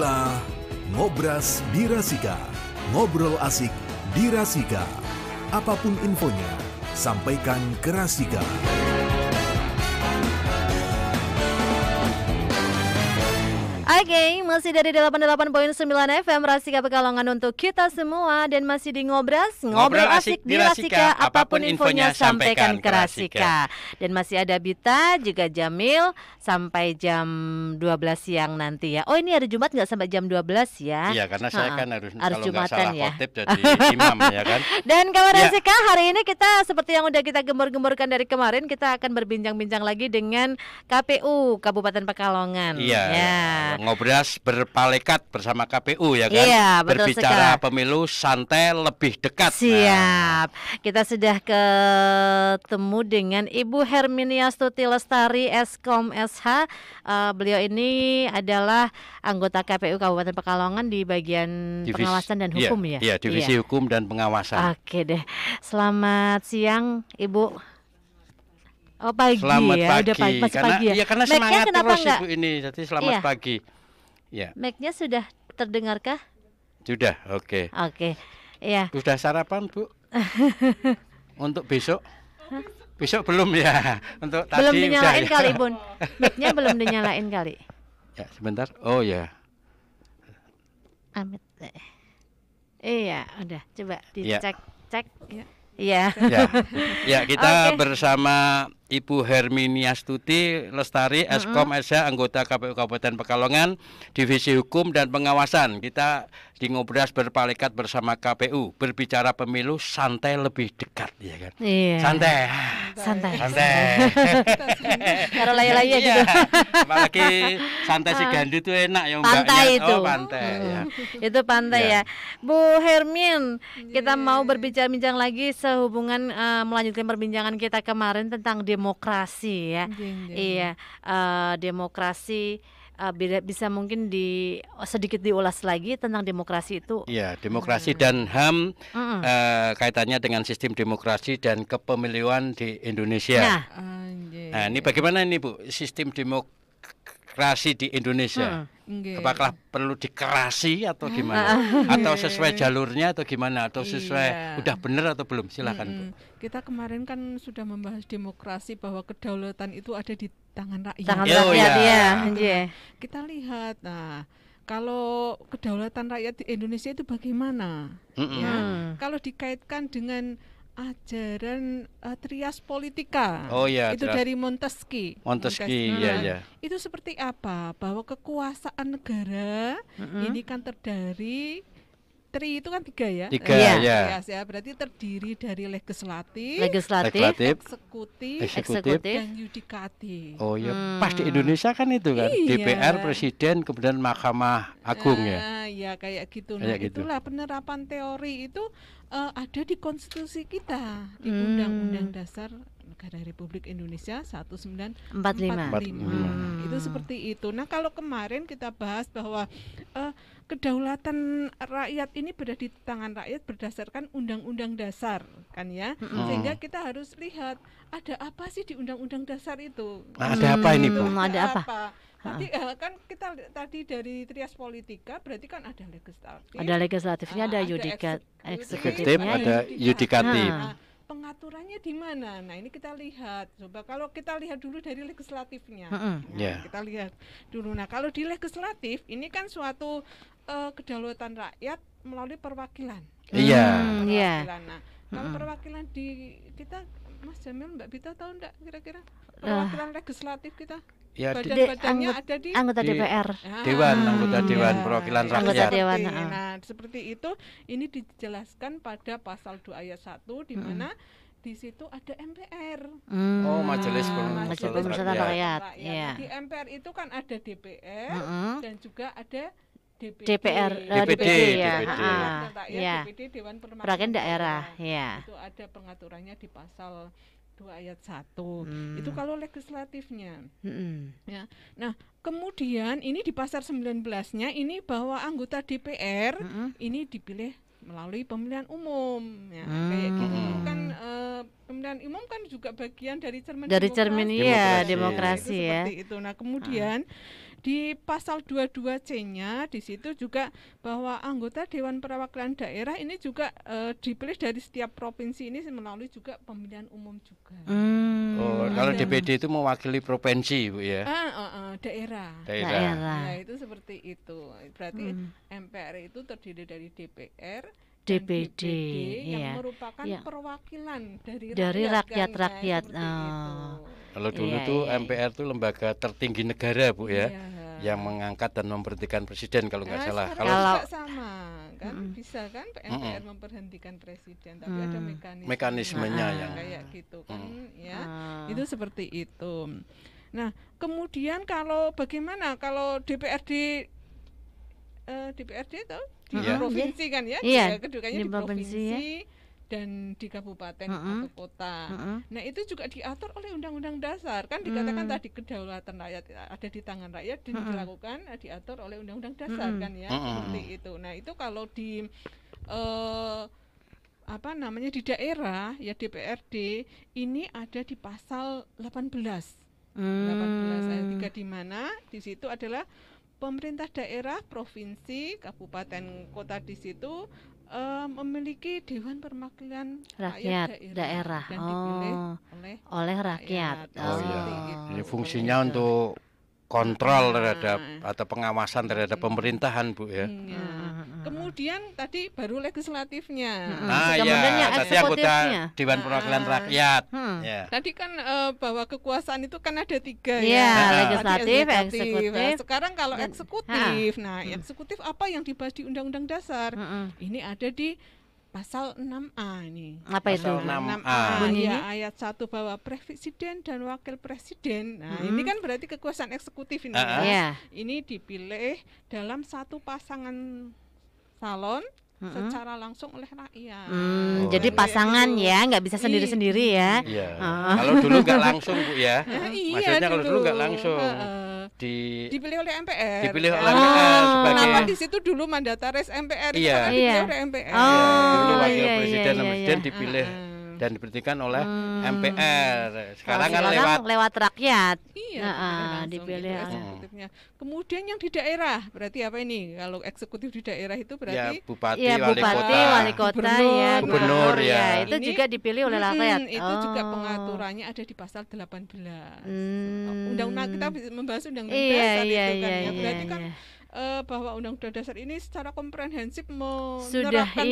Inilah Ngobras di Rasika. Ngobrol asik di Rasika. Apapun infonya, sampaikan ke Rasika. Oke, masih dari 88.9 FM Rasika Pekalongan untuk kita semua. Dan masih di Ngobras, ngobrol asik di Rasika. Apapun infonya sampaikan ke Rasika. Dan masih ada Bita, juga Jamil sampai jam 12 siang nanti ya. Oh, ini hari Jumat nggak sampai jam 12 ya? Iya, karena saya kan harus kalau nggak Jumatan salah ya. khotib jadi imam ya kan. Dan kawan Ya. Rasika, hari ini kita seperti yang udah kita gembur-gemburkan dari kemarin, kita akan berbincang-bincang lagi dengan KPU Kabupaten Pekalongan. Iya. Ya. Ngobras berpalekat bersama KPU ya kan. Iya, betul Berbicara sekali. pemilu santai lebih dekat. Siap. Kita sudah ketemu dengan Ibu Herminiastuti Lestari Eskom SH. Beliau ini adalah anggota KPU Kabupaten Pekalongan di bagian pengawasan dan hukum ya. Iya, divisi Iya. hukum dan pengawasan. Oke deh. Selamat siang, Ibu. Oh, pagi Selamat ya. pagi. Udah masih Karena pagi ya. iya, karena Mic-nya semangat kenapa terus enggak? Ibu ini. Jadi selamat Iya. pagi. Ya, Mic-nya sudah terdengarkah? sudah. Oke. Oke. Iya. Sudah sarapan, Bu? Untuk besok? Besok belum ya. Untuk tadi Belum udah dinyalain ya. kali, Bun. Mic-nya belum dinyalain kali. Ya, sebentar. Oh ya. Amit. Iya, udah. Coba dicek, cek. Ya. Iya. Ya, ya kita Oke. bersama Ibu Herminiastuti Lestari Eskom SH, anggota KPU Kabupaten Pekalongan, divisi hukum dan pengawasan. Kita di Ngobras berpalekat bersama KPU, berbicara pemilu santai lebih dekat, ya kan? Iya. Santai. Santai. Santai. Taruh laya-laya Iya. gitu. Apalagi santai si Gandu itu enak ya, Pantai mbaknya. itu. Oh, pantai ya. Itu pantai Ya. ya. Bu Hermin, kita mau berbincang-bincang lagi sehubungan melanjutkan perbincangan kita kemarin tentang demokrasi ya. Iya, demokrasi bisa mungkin sedikit diulas lagi tentang demokrasi itu. Ya, demokrasi dan HAM Mm-mm. kaitannya dengan sistem demokrasi dan kepemiluan di Indonesia. Nah, Nah, ini bagaimana ini Bu, sistem demokrasi di Indonesia? Apakah perlu dikerasi atau gimana? Atau sesuai jalurnya atau gimana? Atau sesuai Iya. udah benar atau belum? Silakan Bu. Kita kemarin kan sudah membahas demokrasi bahwa kedaulatan itu ada di tangan rakyat. tangan Oh, rakyat ya. ya. Nah, Iya. Kita lihat, nah kalau kedaulatan rakyat di Indonesia itu bagaimana? Mm-mm. Ya, Hmm. kalau dikaitkan dengan ajaran trias politika, Oh ya, itu dari Montesquieu. Montesquieu, ya ya. Itu seperti apa? Bahwa kekuasaan negara ini kan terdiri itu kan tiga ya. Tiga, Iya. ya. Trias ya, berarti terdiri dari legislatif, Legislatif, Legislatif, eksekutif, eksekutif. dan yudikatif. Oh ya, pas di Indonesia kan itu kan, Iya. DPR, Presiden, kemudian Mahkamah Agung ya. Ya kayak gitu. Kayak Nah, gitu. itulah penerapan teori itu ada di konstitusi kita, di Hmm. Undang-Undang Dasar Negara Republik Indonesia 1945. 45. Itu seperti itu. Nah, kalau kemarin kita bahas bahwa kedaulatan rakyat ini berada di tangan rakyat berdasarkan Undang-Undang Dasar, kan ya. Sehingga kita harus lihat ada apa sih di Undang-Undang Dasar itu. Nah, ada apa ini Bu? Ada apa? Tadi kan kita tadi dari trias politika berarti kan ada legislatif. Ada legislatifnya, ada eksekutif, eksekutifnya. ada yudikatif. Nah, pengaturannya di mana? Nah, ini kita lihat. Coba kalau kita lihat dulu dari legislatifnya. Nah, Ya. kita lihat dulu. Nah, kalau di legislatif ini kan suatu kedaulatan rakyat melalui perwakilan. Iya. Iya. Perwakilan. Nah, kalau perwakilan di kita, Mas Jamil, Mbak Bita tahu enggak kira-kira perwakilan legislatif kita? Ya, Badan-badannya ada di Anggota Di- DPR. Dewan, anggota Dewan iya. Perwakilan Anggota Rakyat. Dewan. Nah, seperti itu ini dijelaskan pada pasal 2 ayat 1 di mana di situ ada MPR. Oh, Majelis Majelis Permusyawaratan Pemusyawaratan Rakyat. Rakyat. Iya. Di MPR itu kan ada DPR dan juga ada DPD. DPR, DPD, ya. DPD. Rakyat, Iya. DPD Dewan Perwakilan daerah, ya. Itu ada pengaturannya di pasal 2 ayat 1. Itu kalau legislatifnya. Ya. Nah, kemudian ini di pasal 19-nya ini bahwa anggota DPR ini dipilih melalui pemilihan umum ya. Kayak gitu kan pemilihan umum kan juga bagian dari cermin Dari cermin demokrasi. iya Demokrasi. demokrasi Itu ya. seperti itu. Nah, kemudian di pasal 22C-nya di situ juga bahwa anggota Dewan Perwakilan Daerah ini juga dipilih dari setiap provinsi ini melalui juga pemilihan umum juga. Kalau DPD itu mewakili provinsi, Bu ya. Daerah. Daerah. Ya, itu seperti itu. Berarti MPR itu terdiri dari DPR, DPD yang merupakan perwakilan dari rakyat. Kalau dulu tuh MPR tuh lembaga tertinggi negara, Bu ya, yang mengangkat dan memberhentikan presiden kalau nggak salah. Kalau juga sama kan, bisa kan MPR memberhentikan presiden, tapi ada mekanismenya yang kayak gitu kan, ya itu seperti itu. Nah kemudian kalau bagaimana kalau DPRD itu di provinsi kan ya, kedudukannya di provinsi dan di kabupaten atau kota. Nah itu juga diatur oleh Undang-Undang Dasar kan, dikatakan tadi kedaulatan rakyat ada di tangan rakyat dan dilakukan diatur oleh Undang-Undang Dasar kan ya, seperti itu. Nah itu kalau di di daerah ya DPRD ini ada di pasal 18 ayat 3 di mana di situ adalah pemerintah daerah, provinsi, kabupaten, kota di situ memiliki Dewan Perwakilan Rakyat Daerah dan dipilih oleh rakyat. Ini fungsinya untuk kontrol terhadap atau pengawasan terhadap pemerintahan, Bu ya. Kemudian tadi baru legislatifnya. Kemudian yang tadi anggota Dewan Perwakilan Rakyat. Tadi kan bahwa kekuasaan itu kan ada 3 legislatif, eksekutif. Nah, sekarang kalau eksekutif, eksekutif apa yang dibahas di Undang-Undang Dasar? Ini ada di Pasal 6A ini. Apa itu? Pasal 6A. Ya, ayat 1 bahwa presiden dan wakil presiden. Nah, ini kan berarti kekuasaan eksekutif ini. Ini dipilih dalam satu pasangan calon secara langsung oleh rakyat. Jadi pasangan ya, nggak bisa sendiri-sendiri ya. Kalau dulu nggak langsung, Bu ya. Maksudnya kalau dulu nggak langsung. Dipilih oleh MPR. Dipilih oleh MPR sebagai. Kenapa di situ dulu mandataris MPR itu kan dipilih oleh MPR. Dulu wakil presiden dan presiden dipilih dan diberhentikan oleh MPR. Sekarang kan lewat rakyat. Dipilih eksekutifnya. Kemudian yang di daerah berarti apa ini? Kalau eksekutif di daerah itu berarti bupati, wali kota, gubernur ya. Itu juga dipilih oleh rakyat. Itu juga pengaturannya ada di pasal 18. Undang-undang kita membahas undang-undang dasar itu kan ya. Berarti kan bahwa Undang-Undang Dasar ini secara komprehensif menerapkan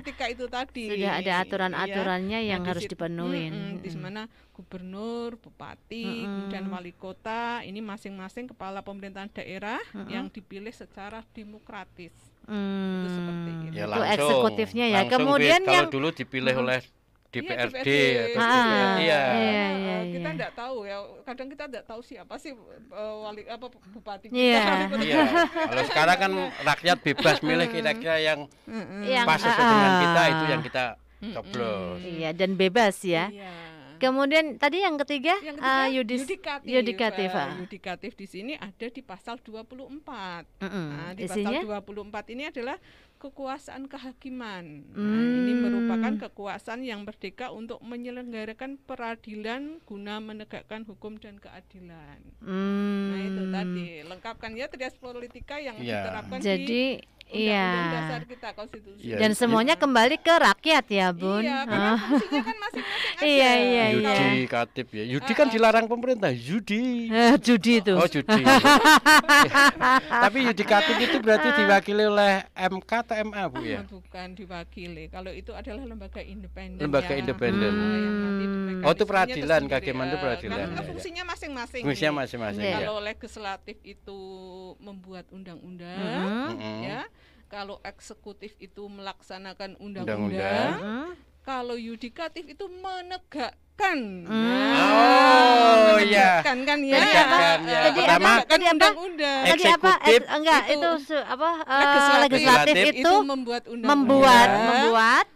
politika itu tadi. Sudah ada aturan-aturannya yang harus dipenuhi. Di mana gubernur, bupati, dan wali kota ini masing-masing kepala pemerintahan daerah yang dipilih secara demokratis. Itu seperti itu. Ya, itu eksekutifnya ya. Kemudian kalau dulu dipilih oleh DPRD kita tidak tahu ya, kadang kita tidak tahu siapa sih bupati Kalau sekarang kan rakyat bebas milih kira-kira yang pas sesuai dengan kita, itu yang kita coblos. Dan bebas ya. Kemudian tadi yang ketiga, yudikatif. Yudikatif di sini ada di pasal 24. Di pasal 24 ini adalah kekuasaan kehakiman. Ini merupakan kekuasaan yang merdeka untuk menyelenggarakan peradilan guna menegakkan hukum dan keadilan. Nah itu tadi lengkapkan ya trias politika yang diterapkan di Undang-Undang Dasar kita, konstitusi. Dan semuanya kembali ke rakyat ya, Bun. Karena fungsinya kan masing-masing ada. Yudikatif ya. Yudi kan dilarang pemerintah. Judi itu. Oh, judi. Tapi yudikatif itu berarti diwakili oleh MK atau MA, Bu ya? Bukan diwakili. Kalau itu adalah lembaga independen. Lembaga independen. Itu peradilan, kehakiman itu peradilan. Karena fungsinya masing-masing. Fungsinya masing-masing. Kalau legislatif itu membuat undang-undang, ya. Kalau eksekutif itu melaksanakan undang-undang, kalau yudikatif itu menegakkan. Menegakkan kan ya. Jadi pertama tadi undang-undang. Eksekutif legislatif itu membuat.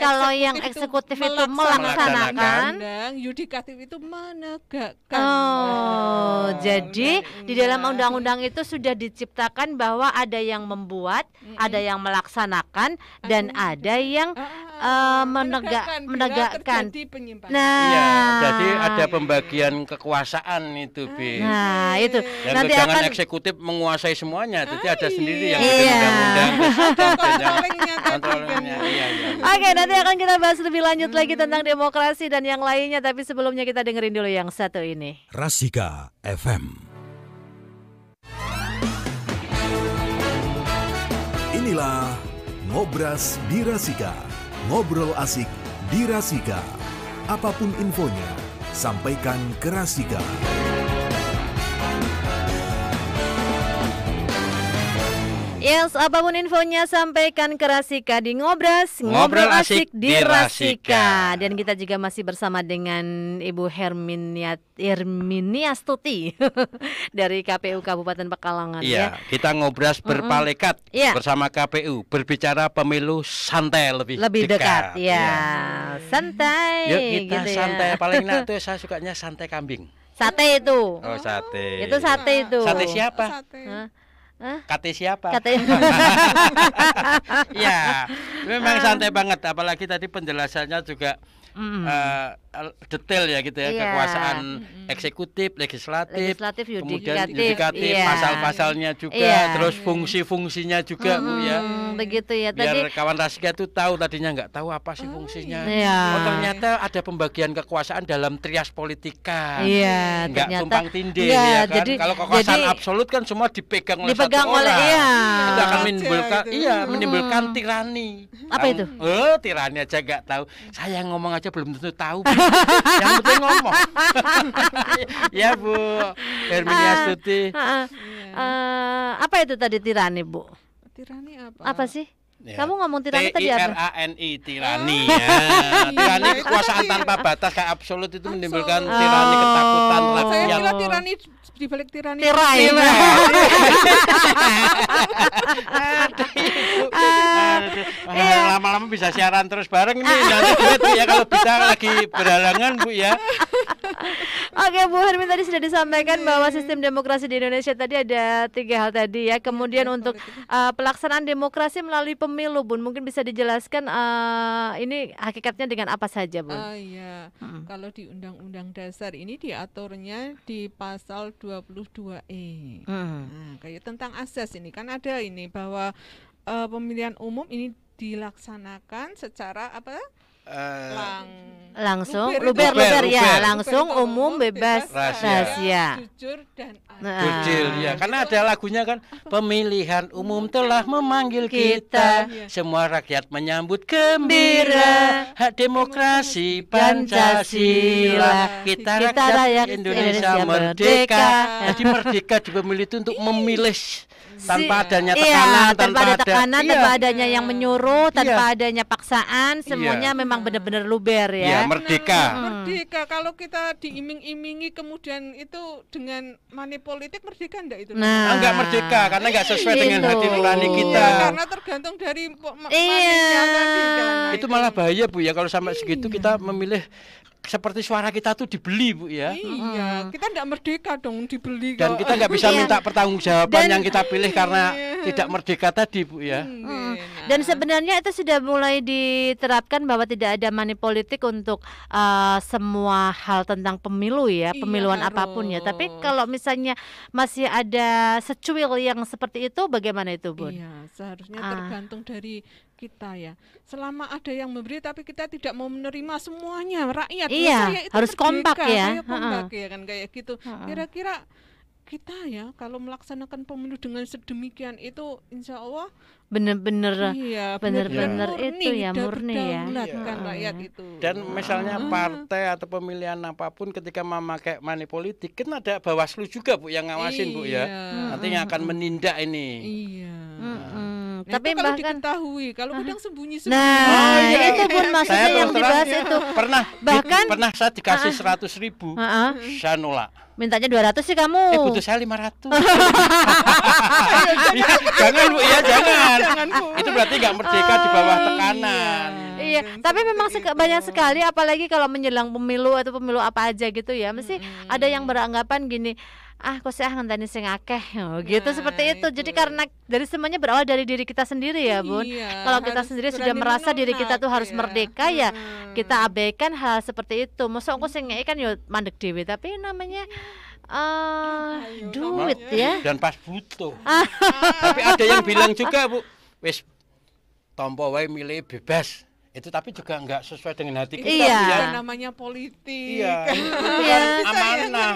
Kalau yang eksekutif itu melaksanakan, yudikatif itu menegakkan. Jadi di dalam undang-undang itu sudah diciptakan bahwa ada yang membuat, ada yang melaksanakan, dan ada yang menegakkan. Nah, iya, jadi ada pembagian kekuasaan itu, Bi. Nah, itu. Dan nanti jangan akan eksekutif menguasai semuanya. Jadi ada sendiri yang bikin undang-undang, kontrolnya. Iya. Oke, nanti akan kita bahas lebih lanjut lagi tentang demokrasi dan yang lainnya. Tapi sebelumnya kita dengerin dulu yang satu ini. Rasika FM. Inilah Ngobras di Rasika. Ngobrol asik di Rasika. Apapun infonya, sampaikan ke Rasika. Yes, apapun infonya sampaikan ke Rasika di Ngobras, ngobrol asik di Rasika. Dan kita juga masih bersama dengan Ibu Herminiastuti dari KPU Kabupaten Pekalongan. Iya, kita ngobras berpalekat bersama KPU, berbicara pemilu santai lebih dekat. Ya, santai. Yuk kita gitu santai. Ya. Paling enak tuh saya sukanya santai kambing. Sate itu. Oh, sate. Itu sate itu. Sate siapa? Kate siapa? Ya, memang santai banget. Apalagi tadi penjelasannya juga detail ya gitu ya, kekuasaan eksekutif, legislatif, kemudian yudikatif, pasal-pasalnya juga, terus fungsi-fungsinya juga, Bu ya. Begitu ya. Biar kawan Rasika itu tahu, tadinya nggak tahu apa sih fungsinya. Oh, ternyata ada pembagian kekuasaan dalam trias politika. Iya, nggak tumpang tindih ya kan. Kalau kekuasaan absolut kan semua dipegang oleh satu orang. Itu akan menimbulkan tirani. Apa itu? Tirani aja nggak tahu. Saya ngomong aja belum tentu tahu. Yang penting ngomong. Ya, Bu Herminiastuti. Apa itu tadi tirani, Bu? Tirani apa? Apa sih? Ya. Kamu ngomong tirani tadi apa? Tirani, tirani ya. Tirani kekuasaan tanpa batas kayak absolut itu menimbulkan tirani, ketakutan rakyat. Saya kira tirani dibalik tirani. Lama-lama bisa siaran terus bareng ini. Nanti duet ya kalau bisa lagi berhalangan, Bu ya. Oke, Bu Hermin tadi sudah disampaikan bahwa sistem demokrasi di Indonesia tadi ada 3 hal tadi ya. Kemudian untuk pelaksanaan demokrasi melalui pemilu, Bun, mungkin bisa dijelaskan ini hakikatnya dengan apa saja, Bun? Kalau di Undang-Undang Dasar ini diaturnya di pasal 22E. Nah, kayak tentang asas ini kan ada ini bahwa pemilihan umum ini dilaksanakan secara apa? Langsung luber ya, langsung umum bebas rahasia, jujur dan adil ya, karena ada lagunya kan, pemilihan umum telah memanggil kita, semua rakyat menyambut gembira, hak demokrasi Pancasila, kita rakyat Indonesia merdeka. Jadi merdeka di pemilih itu untuk memilih tanpa adanya tekanan, tanpa adanya yang menyuruh, tanpa adanya paksaan, semuanya memang benar-benar luber ya. Merdeka. Merdeka. Kalau kita diiming-imingi kemudian itu dengan money politik, merdeka enggak itu? Enggak merdeka karena enggak sesuai dengan hati nurani kita. Karena tergantung dari money-nya tadi kan. Itu malah bahaya, Bu ya, kalau sampai segitu kita memilih seperti suara kita tuh dibeli, Bu ya. Iya, kita enggak merdeka dong dibeli. Dan kita enggak bisa minta pertanggungjawaban yang kita pilih karena tidak merdeka tadi, Bu ya. Dan sebenarnya itu sudah mulai diterapkan bahwa tidak ada money politik untuk semua hal tentang pemilu ya, pemiluan apapun ya. Tapi kalau misalnya masih ada secuil yang seperti itu, bagaimana itu, Bun? Iya, seharusnya tergantung dari kita ya. Selama ada yang memberi tapi kita tidak mau menerima semuanya, rakyat itu harus kompak ya. Kompak ya kan kayak gitu. Kira-kira kita ya kalau melaksanakan pemilu dengan sedemikian itu insya Allah benar-benar itu ya, murni ya. Kan rakyat itu. Dan misalnya partai atau pemilihan apapun ketika memakai money politik kan ada Bawaslu juga, Bu, yang ngawasin, Bu ya. Nanti yang akan menindak ini. Iya. Nah, tapi kalau bahkan diketahui, kalau kadang sembunyi-sembunyi. Nah, itu pun maksudnya yang dibahas itu. Pernah saya dikasih 100.000, saya nolak. Mintanya 200 sih kamu. Butuh saya 500. Jangan, Bu ya, jangan. Itu berarti nggak merdeka di bawah tekanan. Iya, tapi memang banyak sekali apalagi kalau menjelang pemilu atau pemilu apa aja gitu ya. Mesti ada yang beranggapan gini, kok saya ngenteni sing akeh gitu seperti itu. Jadi karena dari semuanya berawal dari diri kita sendiri ya, Bun. Kalau kita sendiri sudah merasa diri kita tuh harus merdeka ya, kita abaikan hal seperti itu. Mosok aku sing ngeki kan yo mandek dhewe, tapi namanya duit ya. Dan pas butuh. Tapi ada yang bilang juga, Bu, wis tompo wae milih bebas. Itu tapi juga enggak sesuai dengan hati kita. Iya. Namanya politik. Iya. Itu kan amanah.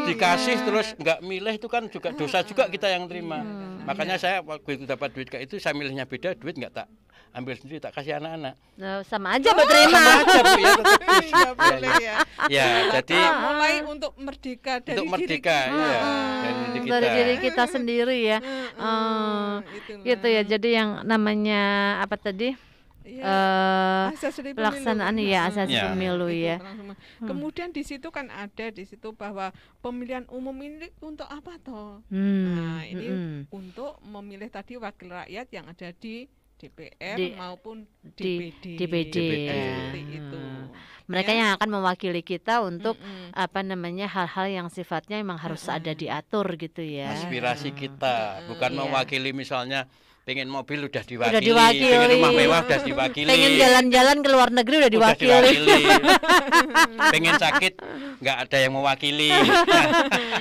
Dikasih terus enggak milih itu kan juga dosa juga kita yang terima. Makanya saya waktu itu dapat duit kayak itu saya milihnya beda, duit enggak tak ambil sendiri, tak kasih anak-anak. Sama aja berterima. Sama aja, Bu, ya, tetap boleh ya. Ya, jadi mulai untuk merdeka dari diri kita. Iya, dari diri kita sendiri ya. Gitu ya. Jadi yang namanya apa tadi? Pelaksanaan asasi pemilu ya. Kemudian di situ kan ada di situ bahwa pemilihan umum ini untuk apa toh? Nah, ini untuk memilih tadi wakil rakyat yang ada di DPR maupun DPD. Seperti itu. Mereka yang akan mewakili kita untuk hal-hal yang sifatnya memang harus ada diatur gitu ya. Aspirasi kita, bukan mewakili misalnya pengen mobil udah diwakili, diwakili. pengen rumah mewah udah diwakili, pengen jalan-jalan ke luar negeri udah diwakili. Pengen sakit nggak ada yang mewakili.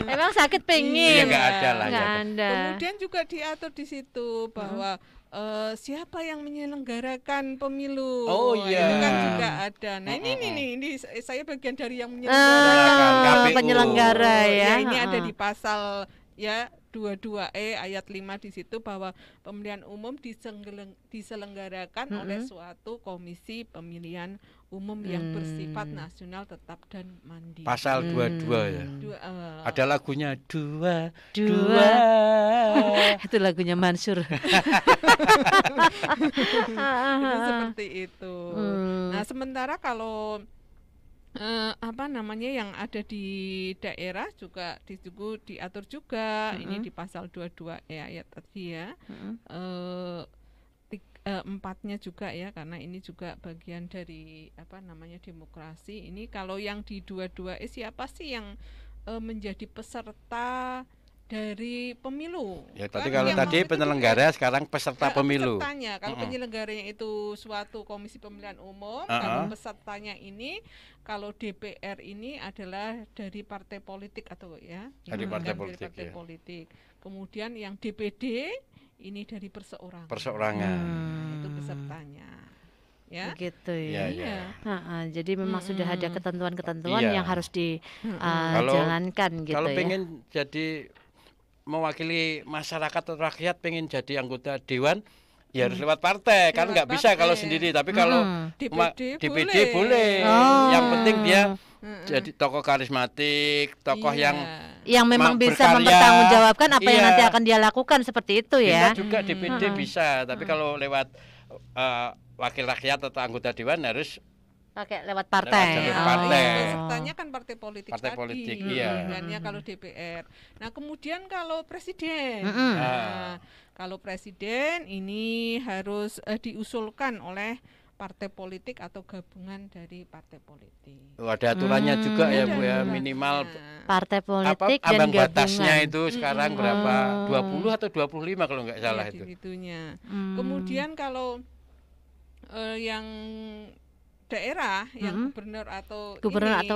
Emang sakit pengen? Nggak ada lah. Kemudian juga diatur di situ bahwa siapa yang menyelenggarakan pemilu. Oh iya. Itu kan juga ada. Nah ini saya bagian dari yang menyelenggarakan penyelenggara ya. Ini ada di pasal 22E ayat 5 di situ bahwa pemilihan umum diselenggarakan oleh suatu komisi pemilihan umum yang bersifat nasional tetap dan mandiri. Pasal 22 ya. Ada lagunya dua. Itu lagunya Mansur. Seperti itu. Nah, sementara kalau yang ada di daerah juga diatur juga ini di pasal 22 ayat tadi ya. Empatnya juga ya, karena ini juga bagian dari demokrasi. Ini kalau yang di 22 siapa sih yang menjadi peserta dari pemilu? Ya tadi kalau tadi penyelenggara, sekarang peserta pemilu. Pesertanya, kalau penyelenggaranya itu suatu komisi pemilihan umum, kalau pesertanya ini, kalau DPR ini adalah dari partai politik atau dari partai politik. Kemudian yang DPD ini dari perseorangan. Itu pesertanya. Ya. Begitu ya. Jadi memang sudah ada ketentuan-ketentuan yang harus dijalankan gitu kalau ya. pengen jadi mewakili masyarakat atau rakyat, pengen jadi anggota dewan ya harus lewat partai, kan nggak bisa kalau sendiri. Tapi kalau DPD boleh. Yang penting dia jadi tokoh karismatik, tokoh yang memang bisa mempertanggungjawabkan apa yang nanti akan dia lakukan, seperti itu ya. Bisa juga DPD bisa, tapi kalau lewat wakil rakyat atau anggota dewan harus pakai lewat partai. Pesertanya kan partai politik politik, kalau DPR. Nah, kemudian kalau presiden. Kalau presiden ini harus diusulkan oleh partai politik atau gabungan dari partai politik. Ada aturannya juga ya, Bu ya, minimal partai politik dan ambang gabungan. Batasnya itu sekarang berapa? 20 atau 25 kalau nggak salah itu. Kemudian kalau yang daerah, yang gubernur atau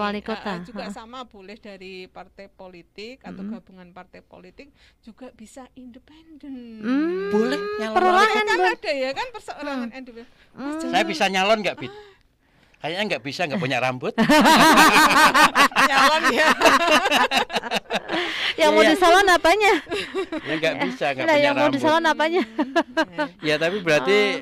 wali kota juga sama, boleh dari partai politik atau gabungan partai politik, juga bisa independen. Boleh nyalon. Kan ada ya kan perseorangan independen. Saya bisa nyalon nggak, Bit? Kayaknya nggak bisa, nggak punya rambut. Nyalon ya. Yang mau disalon apanya? Ya nggak bisa, nggak punya yang rambut. mau disalon apanya? Ya tapi berarti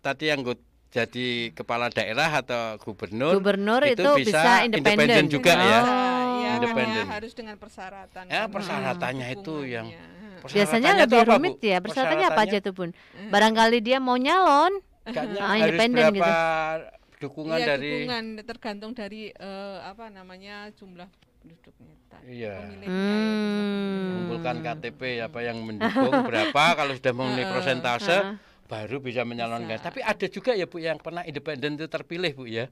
tadi yang jadi kepala daerah atau gubernur itu bisa independen juga ya. Independen. Harus dengan persyaratan. Persyaratannya itu yang biasanya lebih rumit ya. Persyaratannya apa aja tuh, Bun? Barangkali dia mau nyalon, independen gitu. Dukungan dari dukungan tergantung dari jumlah penduduknya. Kumpulkan KTP apa yang mendukung berapa, kalau sudah memenuhi persentase baru bisa menyalonkan. Tapi ada juga ya Bu yang pernah independen itu terpilih Bu ya.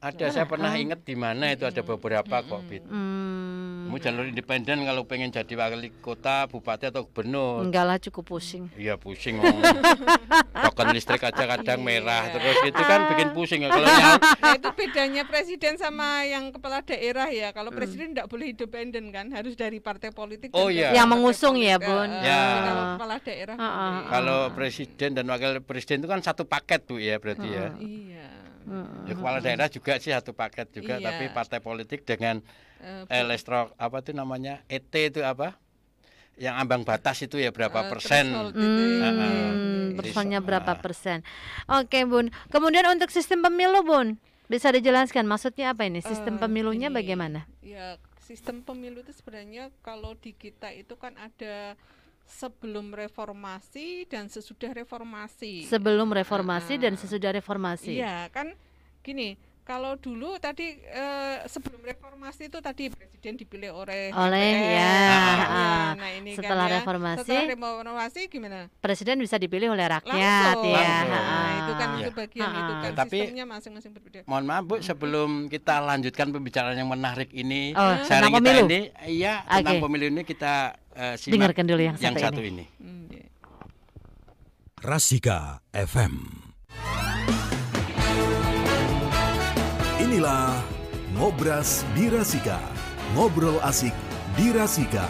Ada saya pernah ingat di mana itu ada beberapa kok Bit. Kamu jalur independen kalau pengen jadi wali kota, bupati atau gubernur. Enggak lah, cukup pusing. Iya pusing. Token listrik aja kadang merah terus itu kan bikin pusing ya kalau nah, itu bedanya presiden sama yang kepala daerah ya. Kalau presiden tidak boleh independen kan, harus dari partai politik. Oh iya. Yang mengusung ya Bun. Ya. Kalau kepala daerah. Kalau presiden dan wakil presiden itu kan satu paket Bu ya berarti ya. Iya. Ya, kepala daerah juga sih satu paket juga, tapi partai politik dengan elektro apa itu namanya ET itu apa? Yang ambang batas itu ya berapa persen? Persennya berapa persen? Oke Bun. Kemudian untuk sistem pemilu Bun, bisa dijelaskan maksudnya apa ini? Sistem pemilunya bagaimana? Ya sistem pemilu itu sebenarnya kalau di kita itu kan ada sebelum reformasi dan sesudah reformasi. Sebelum reformasi dan sesudah reformasi. Iya, kan gini, kalau dulu tadi sebelum reformasi itu tadi presiden dipilih oleh ya. Nah, ini setelah kan reformasi. Setelah reformasi gimana? Presiden bisa dipilih oleh rakyat langsung. ya. Nah, itu kan itu bagian itu kan tapi, sistemnya masing-masing berbeda. Mohon maaf Bu, sebelum kita lanjutkan pembicaraan yang menarik ini, tentang pemilu. Tentang pemilu ini kita simak dengarkan dulu yang satu ini. Rasika FM. Inilah Ngobras di Rasika. Ngobrol asik di Rasika.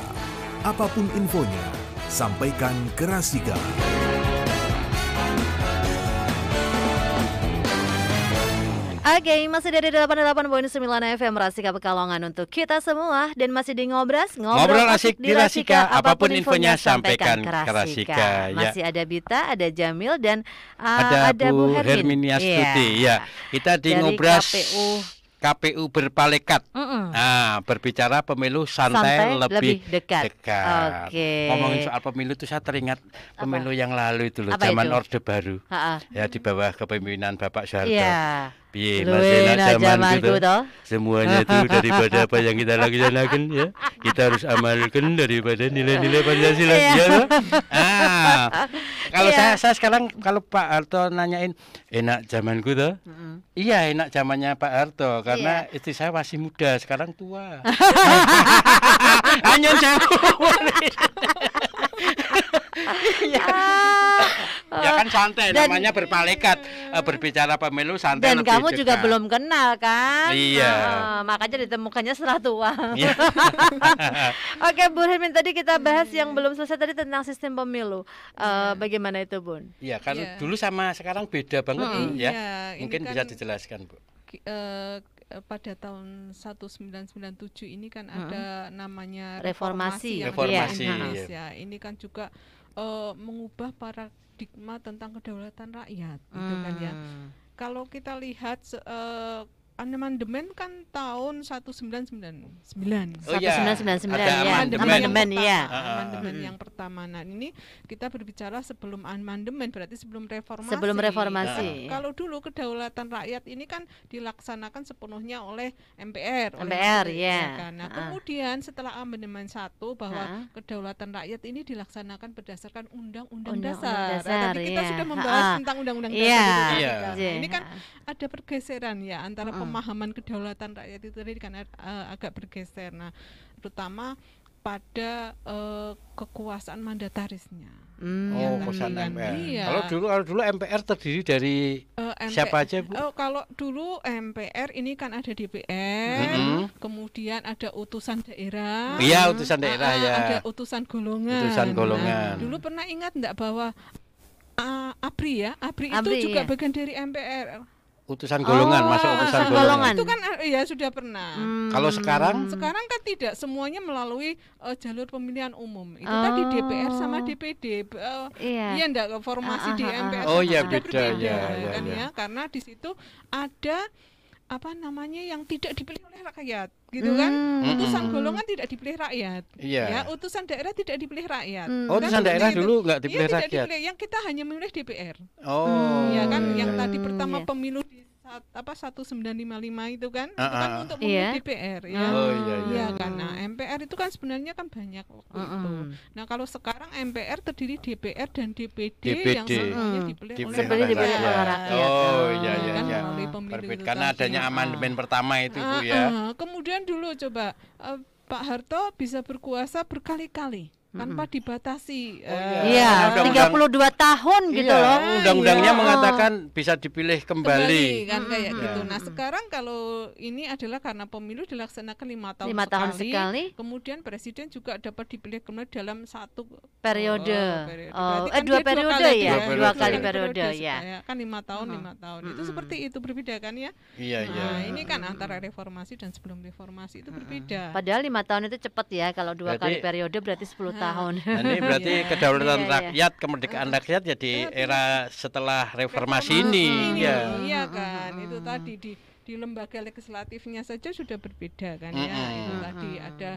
Apapun infonya, sampaikan ke Rasika. Oke, masih dari 88.9 FM Rasika Pekalongan untuk kita semua dan masih di Ngobras, ngobrol asik di Rasika, apapun infonya sampaikan ke Rasika. Masih ada Bita, ada Jamil dan ada Bu Herminiastuti. Ya, kita di Ngobras KPU berpalekat. Nah, berbicara pemilu santai lebih dekat. Ngomongin soal pemilu itu saya teringat pemilu yang lalu itu loh, zaman Orde Baru. Ya di bawah kepemimpinan Bapak Soeharto. Piye masih zaman gitu. Semuanya itu daripada apa yang kita lakukan ya. Kita harus amalkan daripada nilai-nilai Pancasila ya. Kalau saya sekarang kalau Pak Harto nanyain enak zamanku tuh. Iya, enak zamannya Pak Harto karena istri saya masih muda, sekarang tua. Hanya jauh. Ya kan santai, namanya berpalekat, berbicara pemilu santai. Dan lebih kamu dekat. juga belum kenal kan? Iya. Makanya ditemukannya setelah tua. Oke, Bu Hermin, tadi kita bahas yang belum selesai tadi tentang sistem pemilu. Bagaimana itu, Bun? Iya, kan dulu sama sekarang beda banget ya. Mungkin kan bisa dijelaskan, Bu. Pada tahun 1997 ini kan ada namanya reformasi di Indonesia. Ini kan juga mengubah paradigma tentang kedaulatan rakyat, gitu kan ya. Kalau kita lihat amandemen kan tahun 1999. Amandemen yang pertama. Nah, ini kita berbicara sebelum amandemen, berarti sebelum reformasi. Sebelum reformasi. Kalau dulu kedaulatan rakyat ini kan dilaksanakan sepenuhnya oleh MPR. Nah, kemudian setelah amandemen 1 bahwa kedaulatan rakyat ini dilaksanakan berdasarkan Undang-Undang Dasar. Tadi kita sudah membahas tentang Undang-Undang Dasar. Ini kan ada pergeseran ya antara pemahaman kedaulatan rakyat itu tadi kan agak bergeser. Nah, terutama pada kekuasaan mandatarisnya. Kekuasaan MPR. Kalau dulu MPR terdiri dari siapa aja, Bu? Kalau dulu MPR ini kan ada DPR, kemudian ada utusan daerah. Iya, utusan daerah ya. Ada utusan golongan. Nah, dulu pernah ingat enggak bahwa ABRI itu juga bagian dari MPR. Utusan golongan, masuk utusan golongan. Itu kan ya sudah pernah. Kalau sekarang kan tidak semuanya melalui jalur pemilihan umum. Itu tadi DPR sama DPD. Iya enggak formasi di MPR. Beda ya. Karena di situ ada yang tidak dipilih oleh rakyat, gitu kan? Utusan golongan tidak dipilih rakyat, ya. Utusan daerah tidak dipilih rakyat. Utusan daerah dulu nggak dipilih rakyat. Yang kita hanya memilih DPR. Ya kan, yang tadi pertama pemilu di apa 1955 itu kan untuk memilih DPR ya. Iya kan. Nah, MPR itu kan sebenarnya kan banyak waktu itu. Nah, kalau sekarang MPR terdiri DPR dan DPD yang semuanya dipilih oleh rakyat. Oh iya kan iya. melalui pemilu itu Karena adanya amandemen pertama itu Bu ya. Kemudian dulu coba Pak Harto bisa berkuasa berkali-kali tanpa dibatasi. Iya, 32 tahun gitu loh. Undang-undangnya mengatakan bisa dipilih kembali kan kayak gitu. Nah, sekarang kalau ini adalah karena pemilu dilaksanakan 5 tahun sekali. Kemudian presiden juga dapat dipilih kembali dalam satu periode. Kan 2 periode ya, 2 kali periode ya. Kan 5 tahun. Itu seperti itu berbeda kan ya? Iya. Nah, ini kan antara reformasi dan sebelum reformasi itu berbeda. Padahal 5 tahun itu cepat ya, kalau 2 kali periode berarti 10 tahun. Nah, ini berarti kedaulatan rakyat, kemerdekaan rakyat jadi era setelah reformasi ini. Iya kan, itu tadi di lembaga legislatifnya saja sudah berbeda kan ya. Itu tadi ada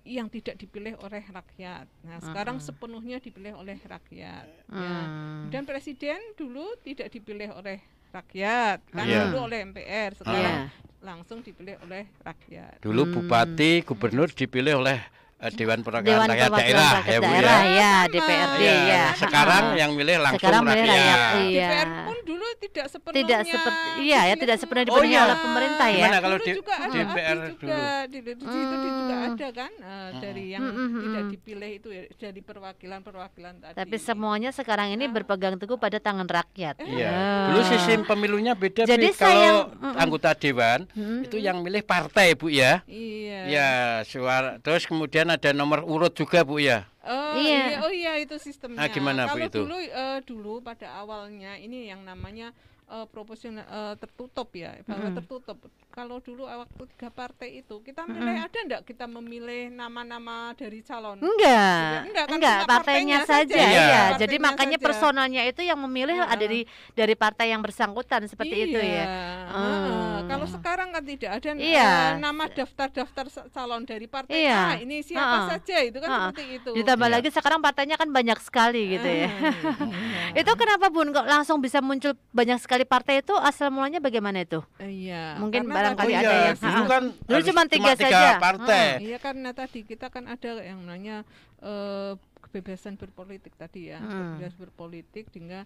yang tidak dipilih oleh rakyat. Nah, sekarang sepenuhnya dipilih oleh rakyat. Ya. Dan presiden dulu tidak dipilih oleh rakyat, kan dulu oleh MPR, sekarang langsung dipilih oleh rakyat. Dulu bupati, gubernur dipilih oleh Dewan Perwakilan Rakyat Daerah ya Bu ya, DPRD ya. Sekarang yang milih langsung rakyat. DPR pun dulu tidak sepenuhnya tidak sepenuhnya dipenuhi oleh pemerintah ya. Gimana kalau juga ada DPR juga di situ juga ada kan dari yang tidak dipilih itu ya, dari perwakilan tadi. Tapi semuanya sekarang ini berpegang teguh pada tangan rakyat. Iya. Dulu sistem pemilunya beda. Jadi kalau anggota dewan itu yang milih partai Bu ya. Iya. Ya, suara. Terus kemudian ada nomor urut juga Bu ya. Iya itu sistemnya. Gimana Bu itu? Dulu pada awalnya ini yang namanya proporsional tertutup ya, bahwa tertutup. Kalau dulu waktu 3 partai itu kita milih ada enggak kita memilih nama-nama dari calon? Enggak, partainya saja ya. Jadi makanya personalnya itu yang memilih ada dari partai yang bersangkutan seperti itu ya. Kalau sekarang kan tidak ada nama daftar calon dari partai ini siapa saja itu kan seperti itu. Ditambah lagi sekarang partainya kan banyak sekali gitu ya. Itu kenapa Bun kok langsung bisa muncul banyak sekali partai itu, asal mulanya bagaimana itu? Mungkin barangkali ada yang dulu cuma 3 saja partai. Iya karena tadi kita kan ada yang namanya kebebasan berpolitik tadi ya, kebebasan berpolitik hingga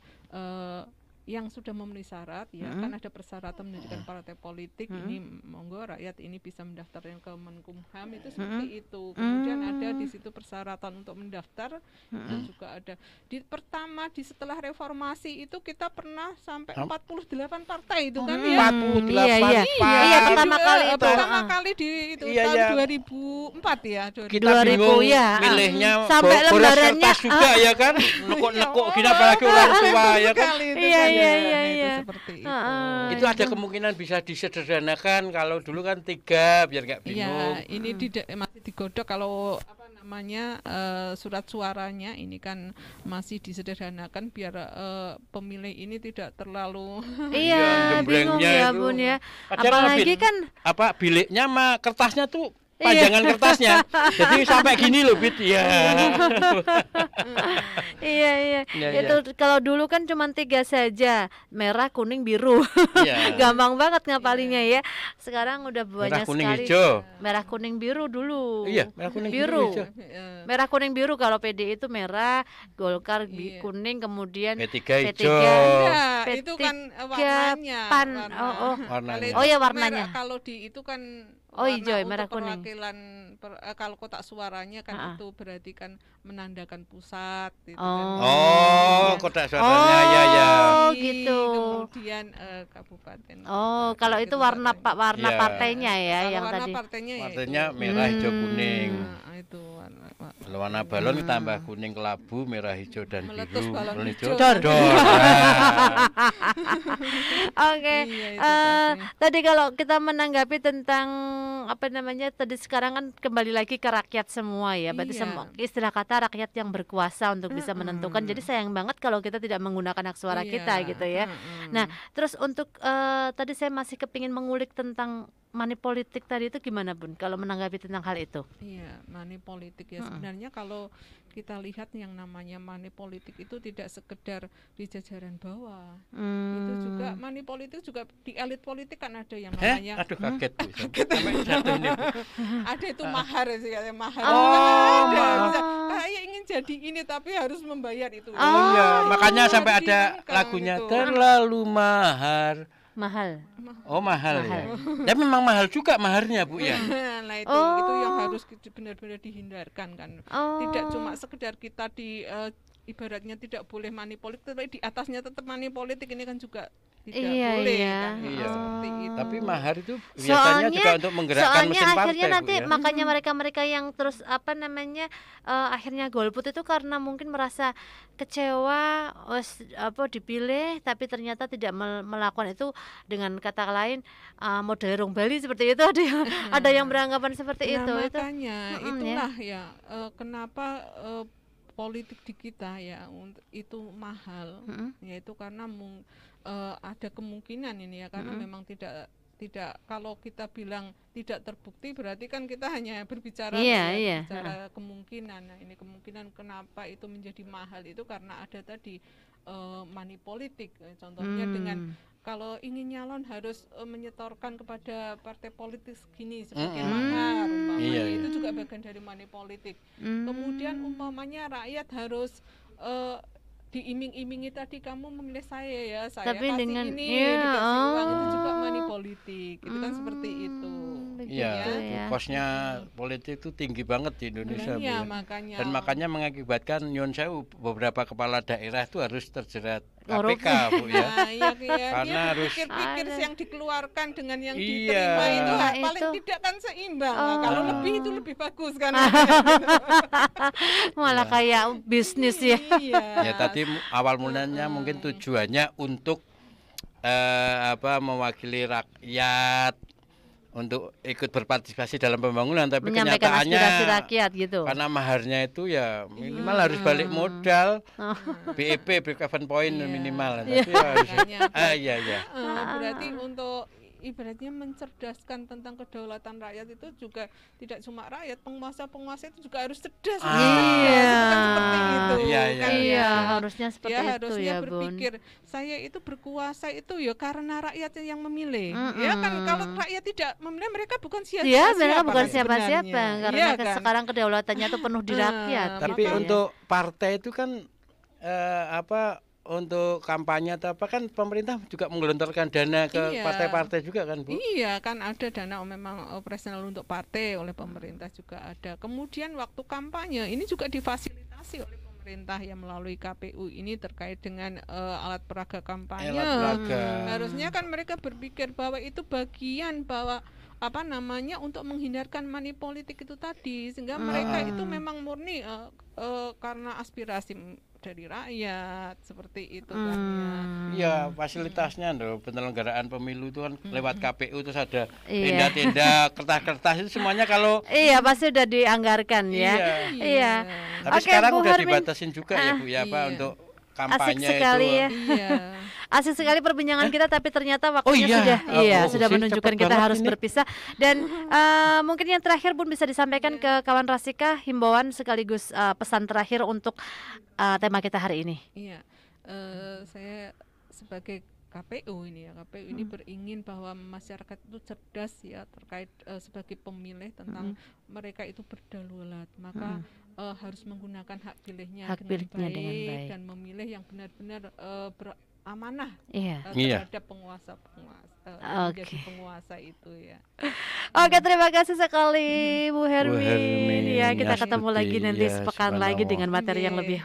yang sudah memenuhi syarat ya kan ada persyaratan mendirikan partai politik ini monggo rakyat ini bisa mendaftarkan ke Menkumham itu seperti itu. Kemudian ada di situ persyaratan untuk mendaftar dan juga ada pertama setelah reformasi itu kita pernah sampai 48 partai itu kan ya. 48 pertama kali di itu tahun 2004 ya. Kita bingung milihnya sampai lembarannya juga ya kan. Nekuk gini apalagi orang tua ya kan. Iya. Seperti itu. Itu ada kemungkinan bisa disederhanakan kalau dulu kan 3 biar nggak bingung. Iya, ini masih digodok kalau surat suaranya ini kan masih disederhanakan biar pemilih ini tidak terlalu bingung ya Bun ya. Apalagi kan biliknya sama kertasnya tuh panjangan kertasnya. Jadi sampai gini loh Bit ya. Iya. Itu kalau dulu kan cuma 3 saja, merah, kuning, biru. Gampang banget ngapalinnya ya. Sekarang udah banyak merah, kuning, sekali. Hijau. Merah, kuning, biru dulu. Iya, merah, kuning, biru. Hijau. Merah, kuning, biru kalau PD itu merah, Golkar kuning, kemudian P3 hijau. Itu kan warnanya. Warnanya. Oh ya warnanya. Kalau di itu kan hijau, merah, kuning. Kalau kotak suaranya kan itu berarti kan menandakan pusat gitu kan. Kotak suaranya ya. Gitu. Kemudian kabupaten. Kalau itu warna partainya ya yang warna tadi. Partainya merah, hijau, kuning. Itu warna balon ditambah kuning kelabu, merah, hijau dan meletus biru. Balon hijau. Oke. Tadi kalau kita menanggapi tentang apa namanya tadi sekarang kan kembali lagi ke rakyat semua ya. Berarti istilah kata rakyat yang berkuasa untuk bisa menentukan. Jadi sayang banget kalau kita tidak menggunakan hak suara kita gitu ya. Nah, terus untuk tadi saya masih kepingin mengulik tentang money politik tadi itu gimana Bun kalau menanggapi tentang hal itu? Iya, money politik ya sebenarnya kalau kita lihat yang namanya money politik itu tidak sekedar di jajaran bawah. Itu juga money politik juga di elit politik kan ada yang namanya aduh kaget Bu. Ada itu mahar sih katanya mahar. Bisa kayak ingin jadi ini tapi harus membayar itu. Iya, makanya sampai ada lagunya itu. Terlalu mahal. Oh mahal ya. Tapi memang mahal juga maharnya Bu ya. Nah itu yang harus benar-benar dihindarkan kan. Tidak cuma sekedar kita ibaratnya tidak boleh money politik, tapi di atasnya tetap money politik ini kan juga tidak boleh kan. Seperti itu. Tapi mahar itu biasanya juga untuk menggerakkan mesin partai. Akhirnya nanti Bu, ya? makanya mereka yang terus akhirnya golput itu karena mungkin merasa kecewa dipilih tapi ternyata tidak melakukan itu, dengan kata lain model Rong Bali seperti itu, ada yang beranggapan seperti itu. Makanya itulah kenapa politik di kita ya itu mahal, yaitu karena ada kemungkinan ini ya karena memang tidak kalau kita bilang tidak terbukti berarti kan kita hanya berbicara bicara kemungkinan. Nah ini kemungkinan kenapa itu menjadi mahal itu karena ada tadi money politik. Contohnya dengan kalau ingin nyalon harus menyetorkan kepada partai politik segini sebagai mahar, itu juga bagian dari money politik. Kemudian umpamanya rakyat harus diiming-imingi tadi kamu memilih saya ya, saya tapi kasih dengan, ini dikasih uang, itu juga money politik, itu kan seperti itu. Iya, kosnya politik itu tinggi banget di Indonesia. Iya, makanya. Dan makanya mengakibatkan nyun sewu beberapa kepala daerah itu harus terjerat KPK Bu ya. Karena harus pikir yang dikeluarkan dengan yang diterima itu paling tidak kan seimbang. Kalau lebih itu lebih bagus kan. Malah kayak bisnis ya. Ya tadi awal mulanya mungkin tujuannya untuk mewakili rakyat untuk ikut berpartisipasi dalam pembangunan, tapi menyampaikan kenyataannya aspirasi rakyat gitu. Karena maharnya itu ya minimal harus balik modal, BEP break even point minimal. Tapi berarti untuk ibaratnya mencerdaskan tentang kedaulatan rakyat itu juga tidak cuma rakyat, penguasa itu juga harus cerdas. Seperti itu. Harusnya seperti itu harusnya ya berpikir saya itu berkuasa itu ya karena rakyat yang memilih. Ya kan kalau rakyat tidak memilih mereka bukan siapa-siapa. Mereka bukan siapa-siapa karena sekarang kedaulatannya itu penuh di rakyat. Tapi untuk partai itu kan untuk kampanye atau apa kan pemerintah juga menggelontorkan dana ke partai-partai juga kan Bu? Iya kan ada dana memang operasional untuk partai oleh pemerintah juga ada. Kemudian waktu kampanye ini juga difasilitasi oleh pemerintah yang melalui KPU ini terkait dengan alat peraga kampanye. Harusnya kan mereka berpikir bahwa itu bagian bahwa untuk menghindarkan money politik itu tadi, sehingga mereka itu memang murni karena aspirasi dari rakyat seperti itu kan ya. Iya, fasilitasnya penyelenggaraan pemilu itu kan lewat KPU terus ada tenda-tenda, kertas-kertas itu semuanya kalau pasti udah dianggarkan ya. Iya. Tapi sekarang udah dibatasin juga ya Bu ya untuk kampanye asik sekali itu. Ya. Asik sekali perbincangan kita, tapi ternyata waktunya sudah menunjukkan kita harus berpisah. Dan mungkin yang terakhir Bun bisa disampaikan ke kawan Rasika, himbauan sekaligus pesan terakhir untuk tema kita hari ini. Iya, saya sebagai KPU ini beringin bahwa masyarakat itu cerdas ya terkait sebagai pemilih tentang mereka itu berdaulat, maka harus menggunakan hak pilihnya dengan baik dan memilih yang benar-benar amanah terhadap penguasa menjadi penguasa itu ya. Oke, terima kasih sekali Bu Hermin. Ya, kita ketemu lagi nanti sepekan lagi dengan materi yang lebih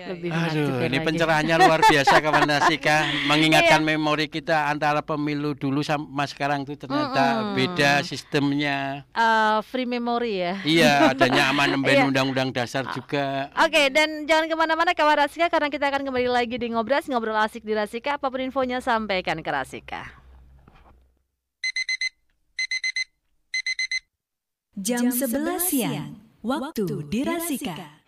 lebih ini lagi. Pencerahannya luar biasa kawan Rasika, mengingatkan memori kita antara pemilu dulu sama sekarang itu ternyata beda sistemnya. Free memory ya. Iya, adanya amandemen undang-undang dasar juga. Oke, dan jangan kemana-mana kawan Rasika, karena kita akan kembali lagi di Ngobrol Asik di Rasika. Apapun infonya sampaikan ke Rasika. Jam 11 siang, waktu dirasika.